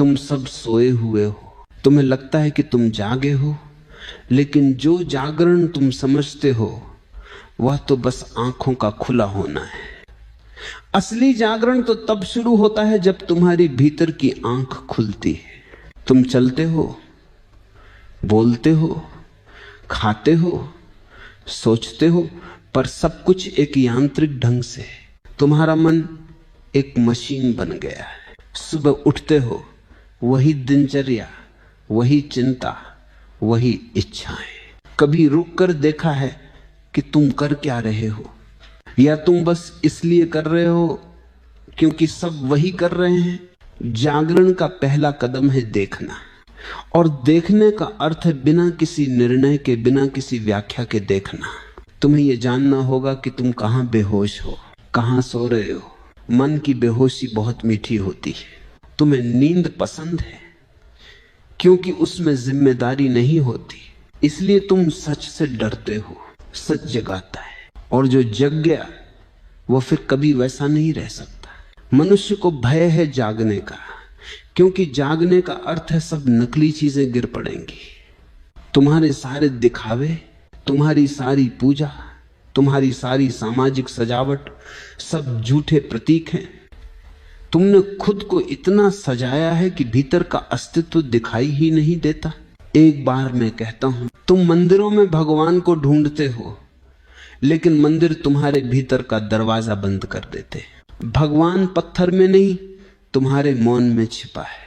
तुम सब सोए हुए हो, तुम्हें लगता है कि तुम जागे हो, लेकिन जो जागरण तुम समझते हो वह तो बस आंखों का खुला होना है। असली जागरण तो तब शुरू होता है जब तुम्हारी भीतर की आंख खुलती है। तुम चलते हो, बोलते हो, खाते हो, सोचते हो, पर सब कुछ एक यांत्रिक ढंग से। तुम्हारा मन एक मशीन बन गया है। सुबह उठते हो, वही दिनचर्या, वही चिंता, वही इच्छाएं। कभी रुक कर देखा है कि तुम कर क्या रहे हो, या तुम बस इसलिए कर रहे हो क्योंकि सब वही कर रहे हैं। जागरण का पहला कदम है देखना, और देखने का अर्थ है बिना किसी निर्णय के, बिना किसी व्याख्या के देखना। तुम्हें यह जानना होगा कि तुम कहां बेहोश हो, कहां सो रहे हो। मन की बेहोशी बहुत मीठी होती है। तुम्हें नींद पसंद है क्योंकि उसमें जिम्मेदारी नहीं होती, इसलिए तुम सच से डरते हो। सच जगाता है, और जो जग गया वो फिर कभी वैसा नहीं रह सकता। मनुष्य को भय है जागने का, क्योंकि जागने का अर्थ है सब नकली चीजें गिर पड़ेंगी। तुम्हारे सारे दिखावे, तुम्हारी सारी पूजा, तुम्हारी सारी सामाजिक सजावट सब झूठे प्रतीक हैं। तुमने खुद को इतना सजाया है कि भीतर का अस्तित्व दिखाई ही नहीं देता। एक बार मैं कहता हूं, तुम मंदिरों में भगवान को ढूंढते हो, लेकिन मंदिर तुम्हारे भीतर का दरवाजा बंद कर देते। भगवान पत्थर में नहीं, तुम्हारे मौन में छिपा है।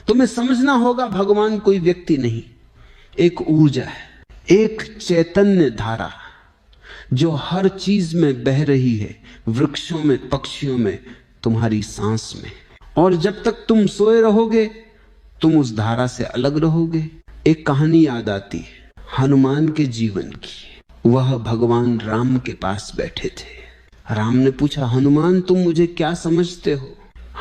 तुम्हें समझना होगा, भगवान कोई व्यक्ति नहीं, एक ऊर्जा है, एक चैतन्य धारा जो हर चीज में बह रही है, वृक्षों में, पक्षियों में, तुम्हारी सांस में। और जब तक तुम सोए रहोगे तुम उस धारा से अलग रहोगे। एक कहानी याद आती है हनुमान के जीवन की। वह भगवान राम के पास बैठे थे। राम ने पूछा, हनुमान तुम मुझे क्या समझते हो?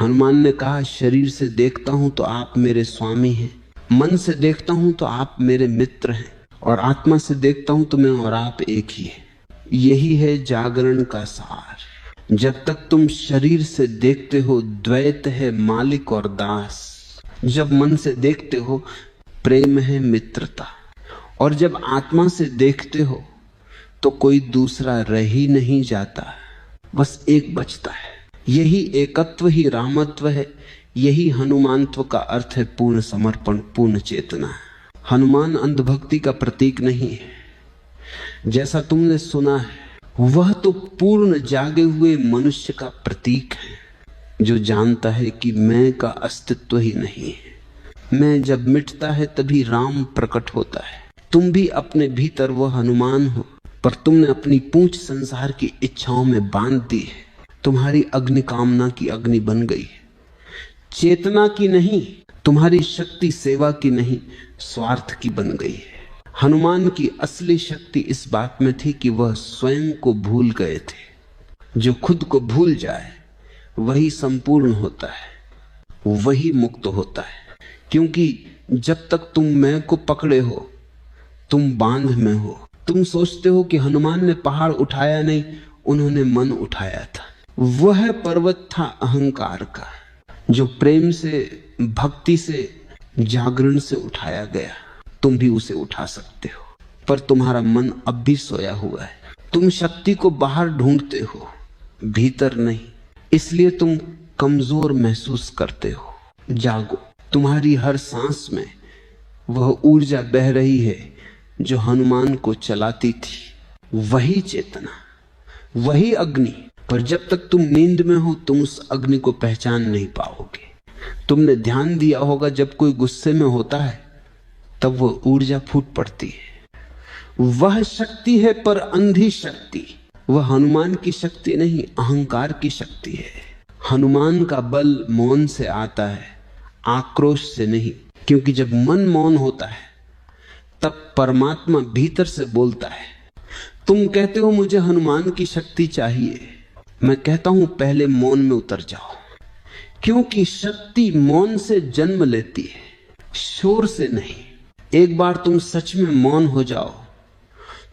हनुमान ने कहा, शरीर से देखता हूं तो आप मेरे स्वामी हैं, मन से देखता हूं तो आप मेरे मित्र हैं, और आत्मा से देखता हूं तो मैं और आप एक ही है। यही है जागरण का सार। जब तक तुम शरीर से देखते हो द्वैत है मालिक और दास, जब मन से देखते हो प्रेम है मित्रता, और जब आत्मा से देखते हो तो कोई दूसरा रह ही नहीं जाता, बस एक बचता है। यही एकत्व ही रामत्व है। यही हनुमानत्व का अर्थ है, पूर्ण समर्पण, पूर्ण चेतना। हनुमान अंधभक्ति का प्रतीक नहीं है, जैसा तुमने सुना है, वह तो पूर्ण जागे हुए मनुष्य का प्रतीक है, जो जानता है कि मैं का अस्तित्व ही नहीं है। मैं जब मिटता है तभी राम प्रकट होता है। तुम भी अपने भीतर वो हनुमान हो, पर तुमने अपनी पूंछ संसार की इच्छाओं में बांध दी है। तुम्हारी अग्नि कामना की अग्नि बन गई है, चेतना की नहीं। तुम्हारी शक्ति सेवा की नहीं, स्वार्थ की बन गई है। हनुमान की असली शक्ति इस बात में थी कि वह स्वयं को भूल गए थे। जो खुद को भूल जाए वही संपूर्ण होता है, वही मुक्त होता है। क्योंकि जब तक तुम मैं को पकड़े हो तुम बांध में हो। तुम सोचते हो कि हनुमान ने पहाड़ उठाया नहीं, उन्होंने मन उठाया था। वह पर्वत था अहंकार का, जो प्रेम से, भक्ति से, जागरण से उठाया गया। तुम भी उसे उठा सकते हो, पर तुम्हारा मन अब भी सोया हुआ है। तुम शक्ति को बाहर ढूंढते हो, भीतर नहीं, इसलिए तुम कमजोर महसूस करते हो। जागो, तुम्हारी हर सांस में वह ऊर्जा बह रही है जो हनुमान को चलाती थी। वही चेतना, वही अग्नि। पर जब तक तुम नींद में हो तुम उस अग्नि को पहचान नहीं पाओगे। तुमने ध्यान दिया होगा, जब कोई गुस्से में होता है तब वो ऊर्जा फूट पड़ती है। वह शक्ति है, पर अंधी शक्ति। वह हनुमान की शक्ति नहीं, अहंकार की शक्ति है। हनुमान का बल मौन से आता है, आक्रोश से नहीं। क्योंकि जब मन मौन होता है तब परमात्मा भीतर से बोलता है। तुम कहते हो मुझे हनुमान की शक्ति चाहिए, मैं कहता हूं पहले मौन में उतर जाओ। क्योंकि शक्ति मौन से जन्म लेती है, शोर से नहीं। एक बार तुम सच में मौन हो जाओ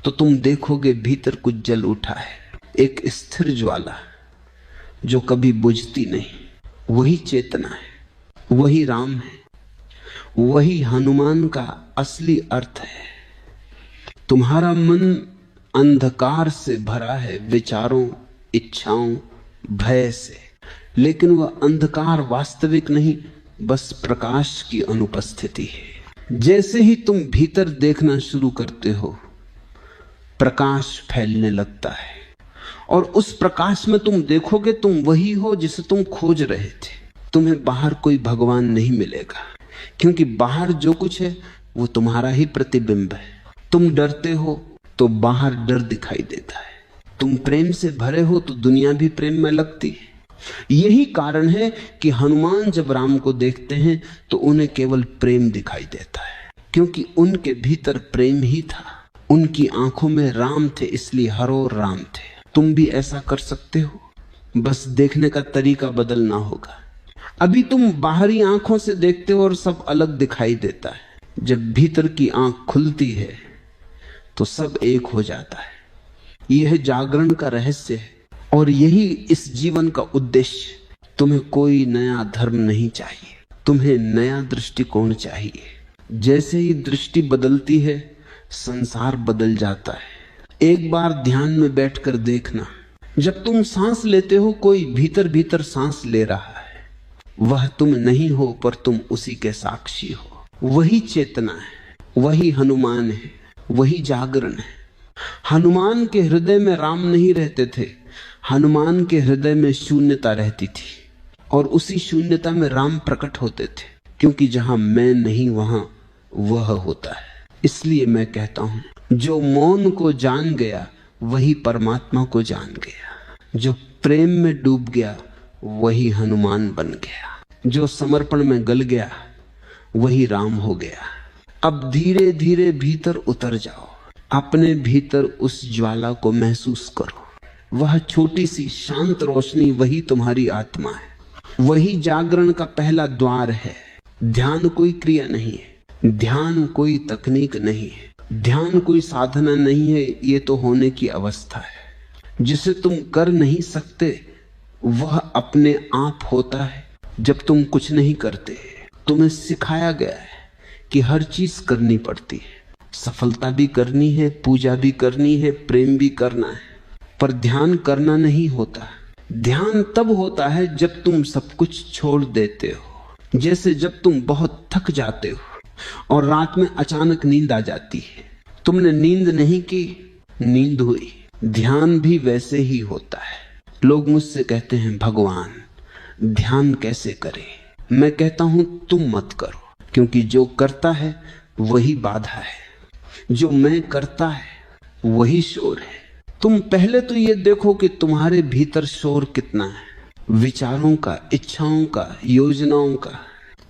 तो तुम देखोगे भीतर कुछ जल उठा है, एक स्थिर ज्वाला जो कभी बुझती नहीं। वही चेतना है। वही राम है, वही हनुमान का असली अर्थ है। तुम्हारा मन अंधकार से भरा है, विचारों, इच्छाओं, भय से, लेकिन वह अंधकार वास्तविक नहीं, बस प्रकाश की अनुपस्थिति है। जैसे ही तुम भीतर देखना शुरू करते हो, प्रकाश फैलने लगता है, और उस प्रकाश में तुम देखोगे तुम वही हो जिसे तुम खोज रहे थे। तुम्हें बाहर कोई भगवान नहीं मिलेगा, क्योंकि बाहर जो कुछ है वो तुम्हारा ही प्रतिबिंब है। तुम डरते हो तो बाहर डर दिखाई देता है, तुम प्रेम से भरे हो तो दुनिया भी प्रेम में लगती है। यही कारण है कि हनुमान जब राम को देखते हैं तो उन्हें केवल प्रेम दिखाई देता है, क्योंकि उनके भीतर प्रेम ही था। उनकी आंखों में राम थे, इसलिए हर ओर राम थे। तुम भी ऐसा कर सकते हो, बस देखने का तरीका बदलना होगा। अभी तुम बाहरी आंखों से देखते हो और सब अलग दिखाई देता है। जब भीतर की आंख खुलती है तो सब एक हो जाता है। यह जागरण का रहस्य है और यही इस जीवन का उद्देश्य। तुम्हें कोई नया धर्म नहीं चाहिए, तुम्हें नया दृष्टिकोण चाहिए। जैसे ही दृष्टि बदलती है, संसार बदल जाता है। एक बार ध्यान में बैठकर देखना, जब तुम सांस लेते हो कोई भीतर भीतर सांस ले रहा है। वह तुम नहीं हो, पर तुम उसी के साक्षी हो। वही चेतना है, वही हनुमान है, वही जागरण है। हनुमान के हृदय में राम नहीं रहते थे, हनुमान के हृदय में शून्यता रहती थी, और उसी शून्यता में राम प्रकट होते थे, क्योंकि जहां मैं नहीं वहां वह होता है। इसलिए मैं कहता हूं, जो मौन को जान गया वही परमात्मा को जान गया। जो प्रेम में डूब गया वही हनुमान बन गया। जो समर्पण में गल गया वही राम हो गया। अब धीरे धीरे भीतर उतर जाओ, अपने भीतर उस ज्वाला को महसूस करो। वह छोटी सी शांत रोशनी वही तुम्हारी आत्मा है, वही जागरण का पहला द्वार है। ध्यान कोई क्रिया नहीं है, ध्यान कोई तकनीक नहीं है, ध्यान कोई साधना नहीं है। ये तो होने की अवस्था है। जिसे तुम कर नहीं सकते वह अपने आप होता है जब तुम कुछ नहीं करते। तुम्हें सिखाया गया है कि हर चीज करनी पड़ती है, सफलता भी करनी है, पूजा भी करनी है, प्रेम भी करना है, पर ध्यान करना नहीं होता। ध्यान तब होता है जब तुम सब कुछ छोड़ देते हो। जैसे जब तुम बहुत थक जाते हो और रात में अचानक नींद आ जाती है। तुमने नींद नहीं की, नींद हुई। ध्यान भी वैसे ही होता है। लोग मुझसे कहते हैं, भगवान ध्यान कैसे करें? मैं कहता हूं तुम मत करो, क्योंकि जो करता है वही बाधा है, जो मैं करता है वही शोर है। तुम पहले तो ये देखो कि तुम्हारे भीतर शोर कितना है, विचारों का, इच्छाओं का, योजनाओं का।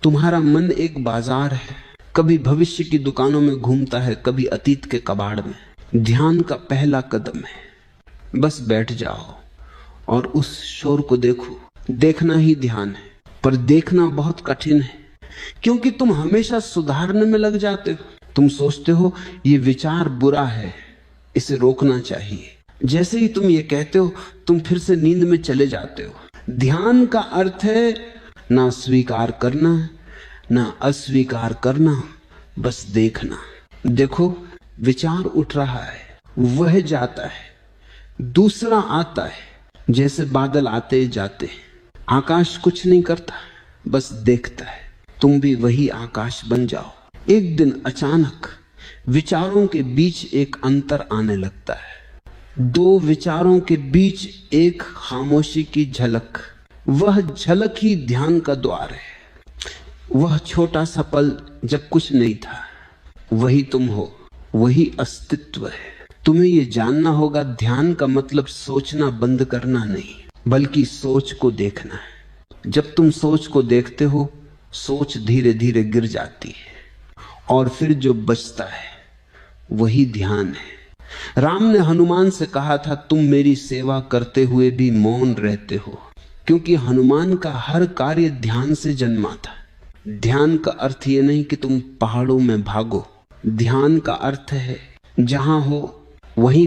तुम्हारा मन एक बाजार है, कभी भविष्य की दुकानों में घूमता है, कभी अतीत के कबाड़ में। ध्यान का पहला कदम है, बस बैठ जाओ और उस शोर को देखो। देखना ही ध्यान है, पर देखना बहुत कठिन है, क्योंकि तुम हमेशा सुधारने में लग जाते हो। तुम सोचते हो ये विचार बुरा है, इसे रोकना चाहिए। जैसे ही तुम ये कहते हो, तुम फिर से नींद में चले जाते हो। ध्यान का अर्थ है ना स्वीकार करना ना अस्वीकार करना, बस देखना। देखो विचार उठ रहा है, वह जाता है, दूसरा आता है। जैसे बादल आते जाते, आकाश कुछ नहीं करता, बस देखता है। तुम भी वही आकाश बन जाओ। एक दिन अचानक विचारों के बीच एक अंतर आने लगता है। दो विचारों के बीच एक खामोशी की झलक, वह झलक ही ध्यान का द्वार है। वह छोटा सा पल जब कुछ नहीं था, वही तुम हो, वही अस्तित्व है। तुम्हें यह जानना होगा, ध्यान का मतलब सोचना बंद करना नहीं, बल्कि सोच को देखना है। जब तुम सोच को देखते हो, सोच धीरे धीरे गिर जाती है, और फिर जो बचता है वही ध्यान है। राम ने हनुमान से कहा था, तुम मेरी सेवा करते हुए भी मौन रहते हो, क्योंकि हनुमान का हर कार्य ध्यान से जन्मा था। ध्यान का अर्थ ये नहीं कि तुम पहाड़ों में भागो। ध्यान का अर्थ है जहां हो वहीं